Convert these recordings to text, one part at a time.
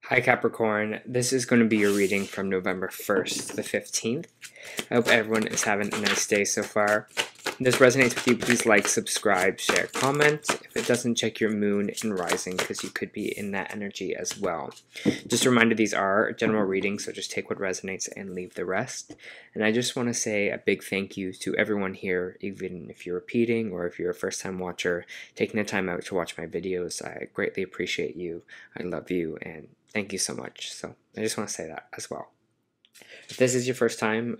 Hi Capricorn, this is going to be your reading from November 1st to the 15th. I hope everyone is having a nice day so far. If this resonates with you, please like, subscribe, share, comment. If it doesn't, check your moon and rising because you could be in that energy as well. Just a reminder, these are general readings, so just take what resonates and leave the rest. And I just want to say a big thank you to everyone here, even if you're repeating or if you're a first-time watcher, taking the time out to watch my videos. I greatly appreciate you. I love you, and thank you so much. So I just want to say that as well. If this is your first time,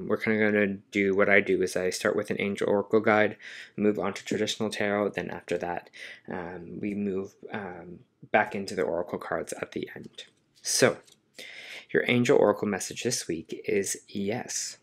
we're kind of going to do what I do is I start with an angel oracle guide, move on to traditional tarot, then after that we move back into the oracle cards at the end. So your angel oracle message this week is yes.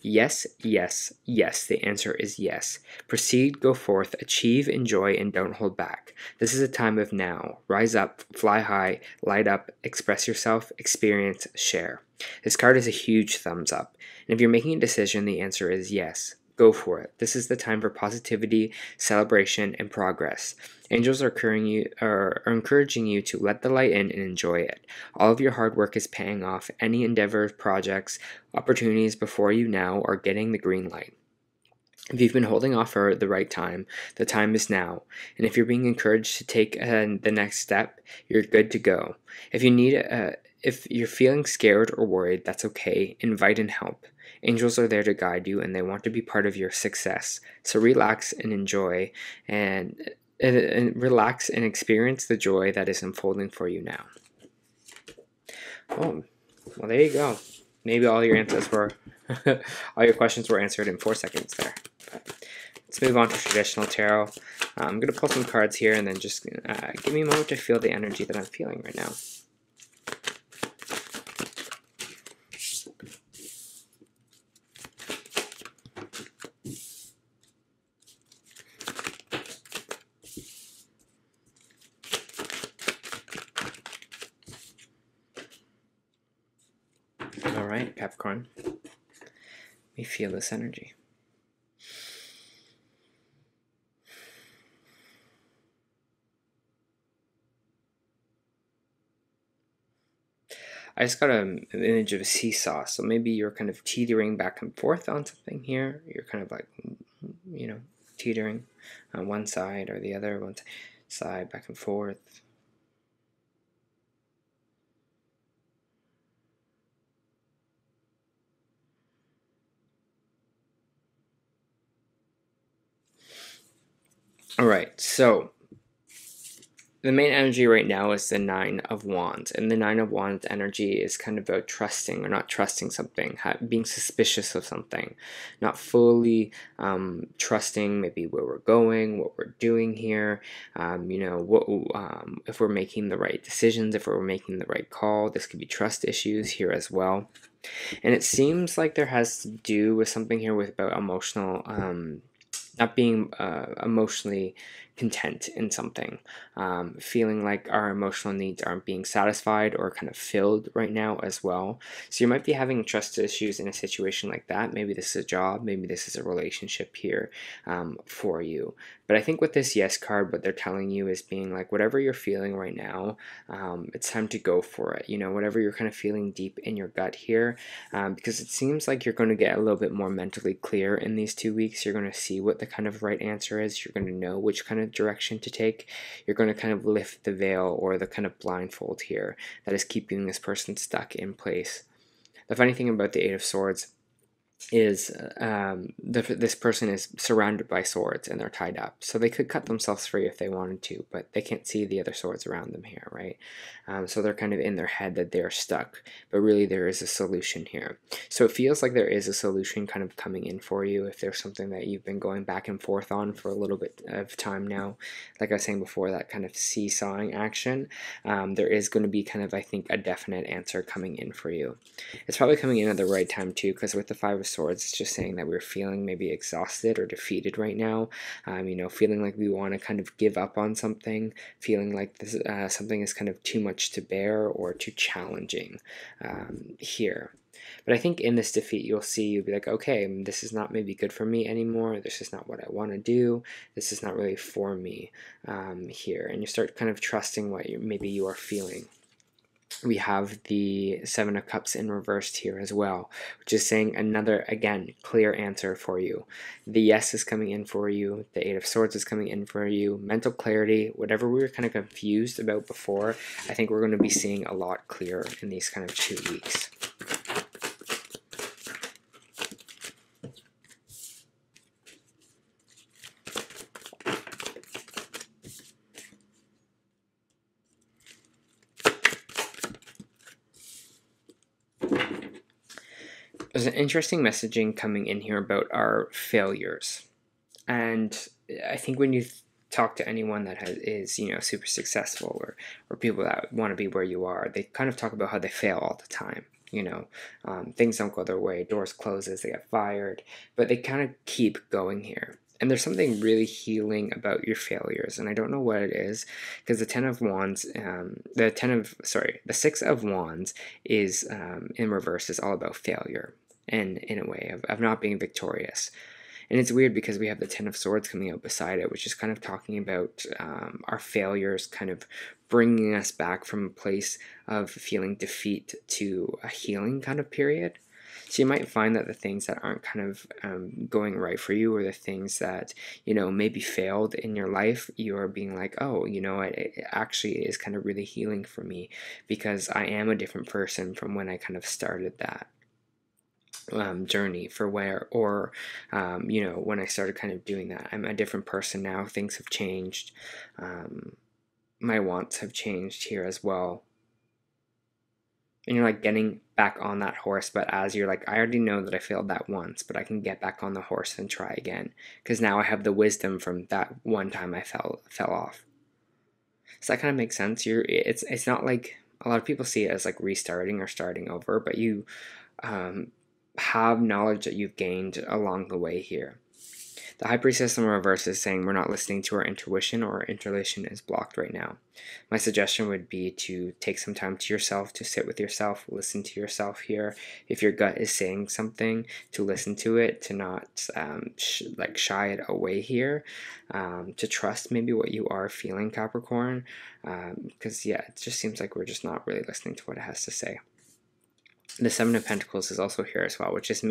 Yes, yes, yes. The answer is yes. Proceed, go forth, achieve, enjoy, and don't hold back. This is a time of now. Rise up, fly high, light up, express yourself, experience, share. This card is a huge thumbs up. And if you're making a decision, the answer is yes. Go for it. This is the time for positivity, celebration, and progress. Angels are encouraging you to let the light in and enjoy it. All of your hard work is paying off. Any endeavors, projects, opportunities before you now are getting the green light. If you've been holding off for the right time, the time is now. And if you're being encouraged to take the next step, you're good to go. If you're feeling scared or worried, that's okay. Invite and help. Angels are there to guide you, and they want to be part of your success. So relax and enjoy, and relax and experience the joy that is unfolding for you now. Oh, well, there you go. Maybe all your answers were, all your questions were answered in 4 seconds there. But let's move on to traditional tarot. I'm going to pull some cards here, and then just give me a moment to feel the energy that I'm feeling right now. All right, Capricorn. Let me feel this energy. I just got an image of a seesaw, so maybe you're kind of teetering back and forth on something here. You're kind of like, teetering on one side or the other, one side, back and forth. All right, so the main energy right now is the Nine of Wands, and the Nine of Wands energy is kind of about trusting or not trusting something, being suspicious of something, not fully trusting maybe where we're going, what we're doing here, if we're making the right decisions, if we're making the right call. This could be trust issues here as well. And it seems like there has to do with something here with about emotional, not being emotionally content in something, feeling like our emotional needs aren't being satisfied or kind of filled right now as well. So you might be having trust issues in a situation like that. Maybe this is a job, maybe this is a relationship here for you. But I think with this yes card, what they're telling you is being like, whatever you're feeling right now, it's time to go for it. Whatever you're kind of feeling deep in your gut here, because it seems like you're going to get a little bit more mentally clear in these 2 weeks. You're going to see what the kind of right answer is. You're going to know which kind of direction to take. You're going to kind of lift the veil or the kind of blindfold here that is keeping this person stuck in place. The funny thing about the Eight of Swords is this person is surrounded by swords and they're tied up, so they could cut themselves free if they wanted to, but they can't see the other swords around them here, right? So they're kind of in their head that they're stuck, but really there is a solution here. So it feels like there is a solution kind of coming in for you if there's something that you've been going back and forth on for a little bit of time now. Like I was saying before, that kind of seesawing action, there is going to be kind of, I think, a definite answer coming in for you. It's probably coming in at the right time too, because with the Five of Swords, it's just saying that we're feeling maybe exhausted or defeated right now, feeling like we want to kind of give up on something, feeling like this, something is kind of too much to bear or too challenging here. But I think in this defeat, you'll be like, okay, this is not maybe good for me anymore. This is not what I want to do. This is not really for me here. And you start kind of trusting what maybe you are feeling. we have the Seven of Cups in reversed here as well, which is saying another, again, clear answer for you. The yes is coming in for you. The Eight of Swords is coming in for you. Mental clarity, whatever we were kind of confused about before, I think we're going to be seeing a lot clearer in these kind of 2 weeks. There's an interesting messaging coming in here about our failures. And I think when you talk to anyone that is, you know, super successful, or people that want to be where you are, they kind of talk about how they fail all the time. You know, things don't go their way, doors closes, they get fired, but they kind of keep going here. And there's something really healing about your failures, and I don't know what it is, because the the Six of Wands is in reverse is all about failure, and in a way of not being victorious. And it's weird because we have the Ten of Swords coming out beside it, which is kind of talking about our failures kind of bringing us back from a place of feeling defeat to a healing kind of period. So you might find that the things that aren't kind of going right for you, or the things that, you know, maybe failed in your life, you are being like, oh, you know what, it actually is kind of really healing for me, because I am a different person from when I kind of started that journey for where, or you know, when I started kind of doing that. I'm a different person now. Things have changed. My wants have changed here as well. And you're like getting back on that horse, but as you're like, I already know that I failed that once, but I can get back on the horse and try again, because now I have the wisdom from that one time I fell off. So that kind of makes sense. It's not like a lot of people see it as like restarting or starting over, but you have knowledge that you've gained along the way here. The High Priestess in reverse is saying we're not listening to our intuition, or our intuition is blocked right now. My suggestion would be to take some time to yourself, to sit with yourself, listen to yourself here. If your gut is saying something, to listen to it, to not shy it away here, to trust maybe what you are feeling, Capricorn, because yeah, it just seems like we're just not really listening to what it has to say. The Seven of Pentacles is also here as well, which is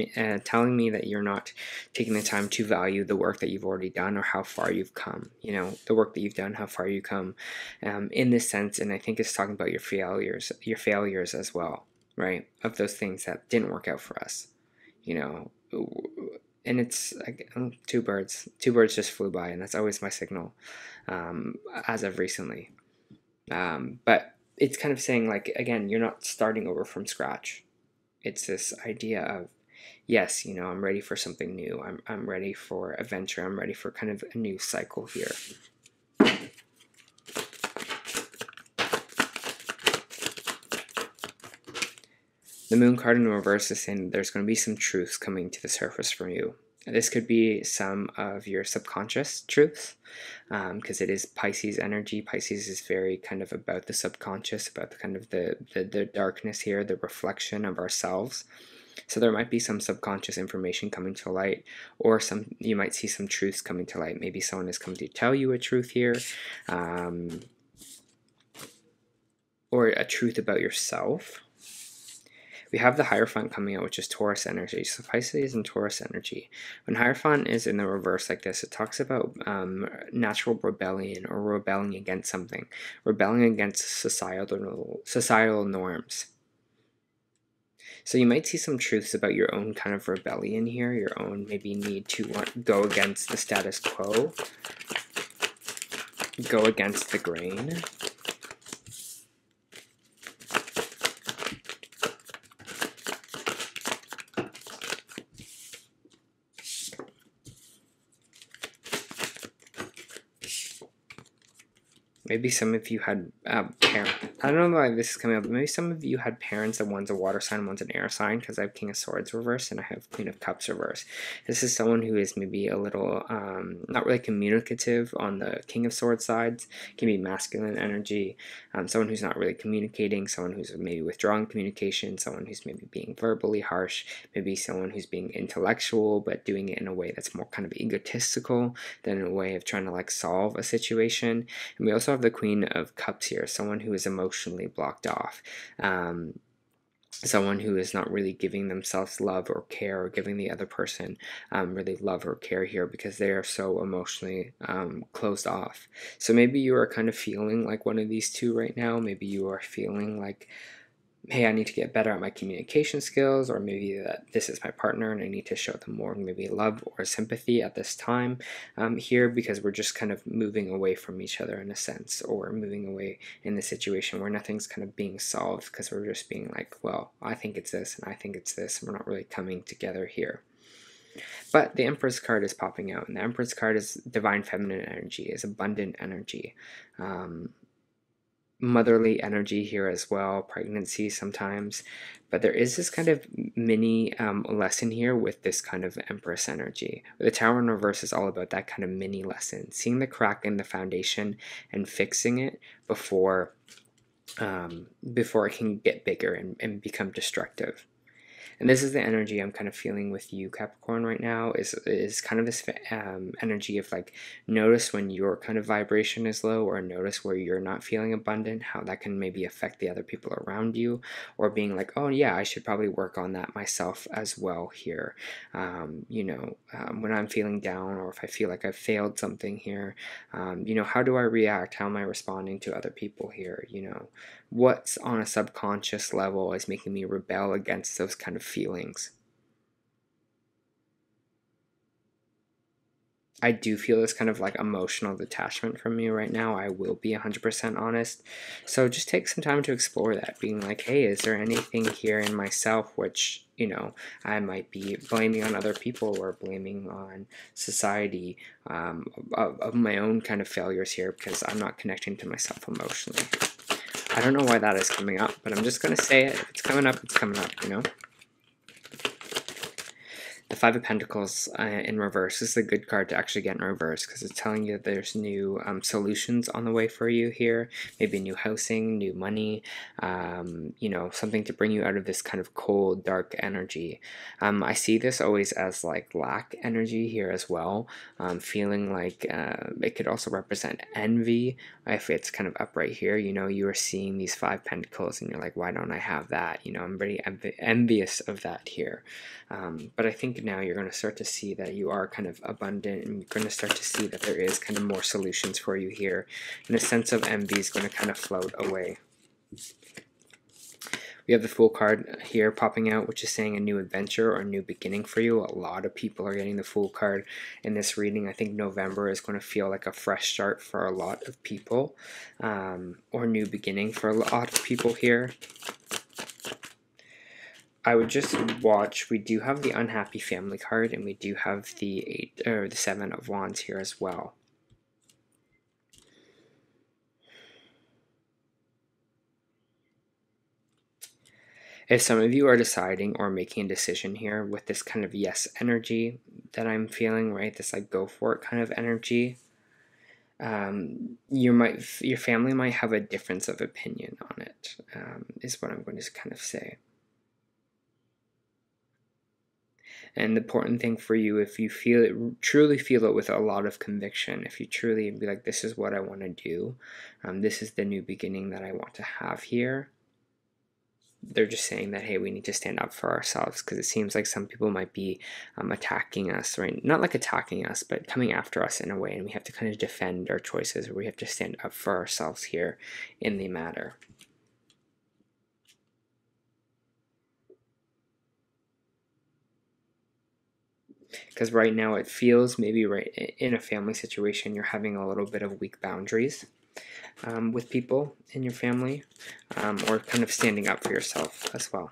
telling me that you're not taking the time to value the work that you've already done, or how far you've come. You know, the work that you've done, how far you come, in this sense. And I think it's talking about your failures as well, right? Of those things that didn't work out for us, you know. And it's like, two birds just flew by, and that's always my signal, as of recently. But it's kind of saying, like, again, you're not starting over from scratch. It's this idea of, yes, you know, I'm ready for something new. I'm ready for adventure. I'm ready for kind of a new cycle here. The Moon card in reverse is saying there's going to be some truths coming to the surface for you. This could be some of your subconscious truths, because it is Pisces energy. Pisces is very kind of about the subconscious, about the kind of the darkness here, the reflection of ourselves. So there might be some subconscious information coming to light, or you might see some truths coming to light. Maybe someone is coming to tell you a truth here, or a truth about yourself. We have the Hierophant coming out, which is Taurus energy. So Pisces and Taurus energy. When Hierophant is in the reverse like this, it talks about natural rebellion, or rebelling against something, rebelling against societal norms. So you might see some truths about your own kind of rebellion here, your own maybe need to go against the status quo, go against the grain. Maybe some of you had parents. I don't know why this is coming up, but maybe some of you had parents that one's a water sign, one's an air sign, because I have King of Swords reverse and I have Queen of Cups reverse. This is someone who is maybe a little not really communicative on the King of Swords sides. Can be masculine energy. Someone who's not really communicating, someone who's maybe withdrawing communication, someone who's maybe being verbally harsh, maybe someone who's being intellectual but doing it in a way that's more kind of egotistical than in a way of trying to like solve a situation. And we also have have the Queen of Cups here, someone who is emotionally blocked off. Someone who is not really giving themselves love or care, or giving the other person really love or care here, because they are so emotionally closed off. So maybe you are kind of feeling like one of these two right now. Maybe you are feeling like, hey, I need to get better at my communication skills, or maybe that this is my partner and I need to show them more maybe love or sympathy at this time here, because we're just kind of moving away from each other in a sense, or moving away in the situation where nothing's kind of being solved, because we're just being like, well, I think it's this and I think it's this, and we're not really coming together here. But the Empress card is popping out, and the Empress card is divine feminine energy, is abundant energy. Motherly energy here as well, pregnancy sometimes, but there is this kind of mini lesson here with this kind of Empress energy. The Tower in reverse is all about that kind of mini lesson, seeing the crack in the foundation and fixing it before it can get bigger and become destructive. And this is the energy I'm kind of feeling with you, Capricorn, right now, is kind of this energy of like, notice when your kind of vibration is low, or notice where you're not feeling abundant, how that can maybe affect the other people around you, or being like, oh yeah, I should probably work on that myself as well here. When I'm feeling down, or if I feel like I've failed something here, how do I react? How am I responding to other people here? What's on a subconscious level is making me rebel against those kind of feelings. I do feel this kind of like emotional detachment from you right now. I will be 100% honest. So just take some time to explore that, being like, hey, is there anything here in myself which, I might be blaming on other people, or blaming on society, of my own kind of failures here, because I'm not connecting to myself emotionally. I don't know why that is coming up, but I'm just going to say it. If it's coming up, it's coming up, The Five of Pentacles in reverse is a good card to actually get in reverse, because it's telling you that there's new solutions on the way for you here. Maybe new housing, new money, something to bring you out of this kind of cold, dark energy. I see this always as like lack energy here as well. Feeling like it could also represent envy if it's kind of up right here. You are seeing these Five Pentacles and you're like, why don't I have that? I'm very envious of that here. But I think now you're going to start to see that you are kind of abundant, and you're going to start to see that there is kind of more solutions for you here, and a sense of envy is going to kind of float away. We have the Fool card here popping out, which is saying a new adventure or a new beginning for you. A lot of people are getting the Fool card in this reading. I think November is going to feel like a fresh start for a lot of people, or new beginning for a lot of people here. I would just watch. We do have the Unhappy Family card, and we do have the Seven of Wands here as well. If some of you are deciding or making a decision here with this kind of yes energy that I'm feeling, right? This like go for it kind of energy. Your family might have a difference of opinion on it, is what I'm going to kind of say. And the important thing for you, if you feel it, truly feel it with a lot of conviction, if you truly be like, this is what I want to do, this is the new beginning that I want to have here, they're just saying that, hey, we need to stand up for ourselves, because it seems like some people might be attacking us, right? Not like attacking us, but coming after us in a way, and we have to kind of defend our choices, or we have to stand up for ourselves here in the matter. Because right now it feels maybe right in a family situation you're having a little bit of weak boundaries with people in your family, or kind of standing up for yourself as well.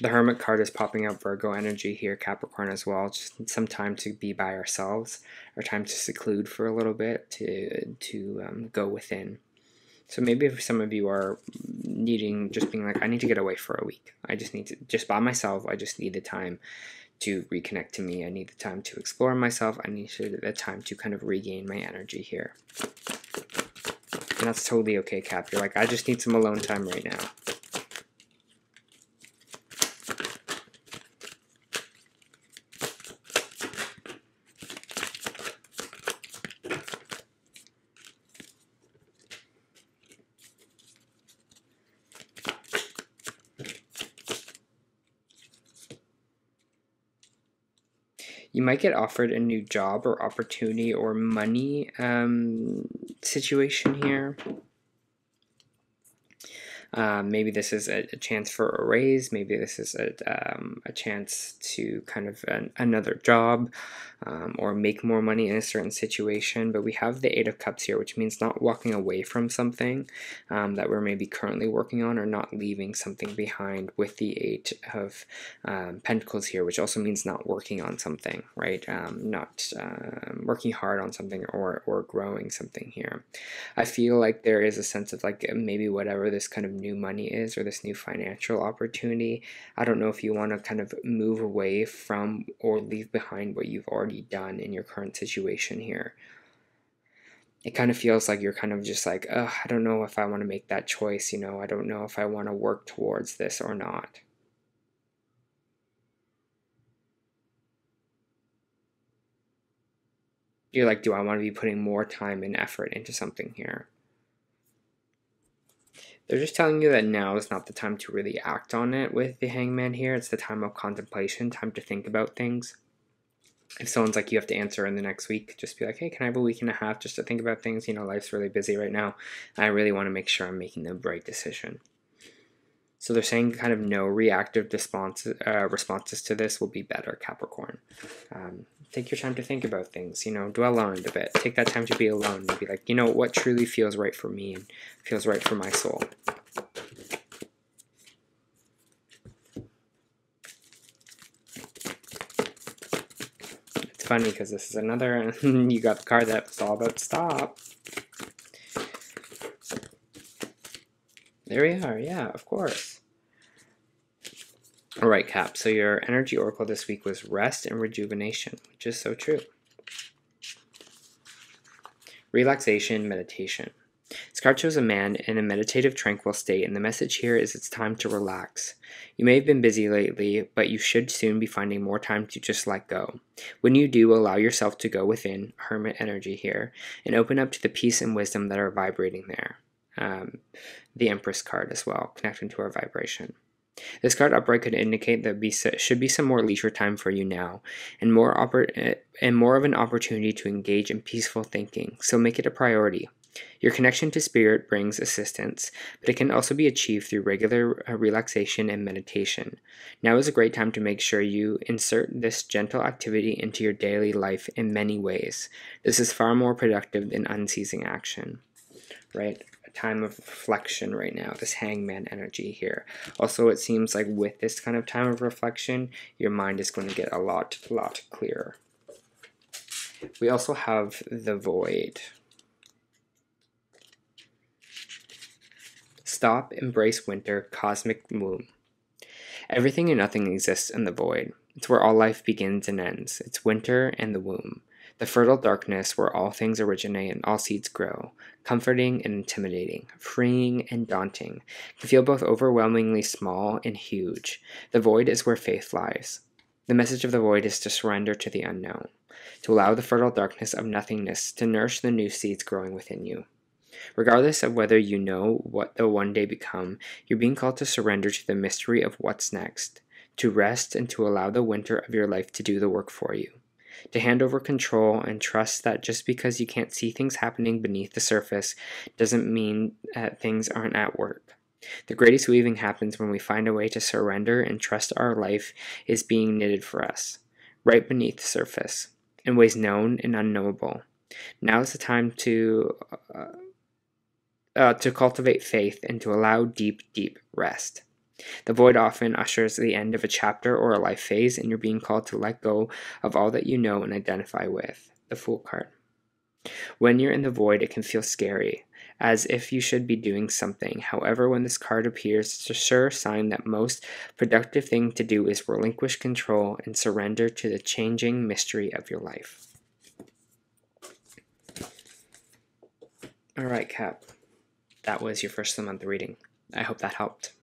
The Hermit card is popping out, Virgo energy here, Capricorn as well. Just some time to be by ourselves, or time to seclude for a little bit, to go within. So maybe if some of you are needing, just being like, I need to get away for a week. I just need to, just by myself, I just need the time to reconnect to me. I need the time to explore myself. I need the time to kind of regain my energy here. And that's totally okay, Cap. You're like, I just need some alone time right now. You might get offered a new job or opportunity or money situation here. Maybe this is a chance for a raise. Maybe this is a chance to kind of another job or make more money in a certain situation. But we have the Eight of Cups here, which means not walking away from something that we're maybe currently working on, or not leaving something behind, with the Eight of Pentacles here, which also means not working on something, right? Not working hard on something or growing something here. I feel like there is a sense of like maybe whatever this kind of new money is, or this new financial opportunity, I don't know if you want to kind of move away from or leave behind what you've already done in your current situation here. It kind of feels like you're kind of just like, oh, I don't know if I want to make that choice, you know, I don't know if I want to work towards this or not. You're like, do I want to be putting more time and effort into something here? They're just telling you that now is not the time to really act on it with the Hangman here. It's the time of contemplation, time to think about things. If someone's like, you have to answer in the next week, just be like, hey, can I have a week and a half just to think about things? You know, life's really busy right now. I really want to make sure I'm making the right decision. So they're saying kind of no reactive responses to this will be better, Capricorn. Take your time to think about things, you know, dwell on it a bit. Take that time to be alone and be like, you know, what truly feels right for me and feels right for my soul. It's funny because this is another, you got the card that's all about stop. There we are, yeah, of course. All right, Cap, so your energy oracle this week was rest and rejuvenation, which is so true. Relaxation, meditation. This card shows a man in a meditative, tranquil state, and the message here is it's time to relax. You may have been busy lately, but you should soon be finding more time to just let go. When you do, allow yourself to go within, hermit energy here, and open up to the peace and wisdom that are vibrating there. The Empress card as well, connecting to our vibration. This card upright could indicate that should be some more leisure time for you now, and more of an opportunity to engage in peaceful thinking, so make it a priority. Your connection to spirit brings assistance, but it can also be achieved through regular relaxation and meditation. Now is a great time to make sure you insert this gentle activity into your daily life in many ways. This is far more productive than unceasing action, right? A time of reflection right now, this Hangman energy here. Also, it seems like with this kind of time of reflection, your mind is going to get a lot clearer. We also have the Void. Stop, embrace winter, cosmic womb. Everything and nothing exists in the void. It's where all life begins and ends. It's winter and the womb. The fertile darkness where all things originate and all seeds grow. Comforting and intimidating, freeing and daunting. Can feel both overwhelmingly small and huge. The void is where faith lies. The message of the void is to surrender to the unknown. To allow the fertile darkness of nothingness to nourish the new seeds growing within you. Regardless of whether you know what they'll one day become, you're being called to surrender to the mystery of what's next, to rest and to allow the winter of your life to do the work for you, to hand over control and trust that just because you can't see things happening beneath the surface doesn't mean that things aren't at work. The greatest weaving happens when we find a way to surrender and trust our life is being knitted for us, right beneath the surface, in ways known and unknowable. Now is the time to cultivate faith and to allow deep rest. The void often ushers the end of a chapter or a life phase, and you're being called to let go of all that you know and identify with. The Fool card. When you're in the void, it can feel scary, as if you should be doing something. However, when this card appears, it's a sure sign that most productive thing to do is relinquish control and surrender to the changing mystery of your life. All right, Cap. That was your first of the month reading. I hope that helped.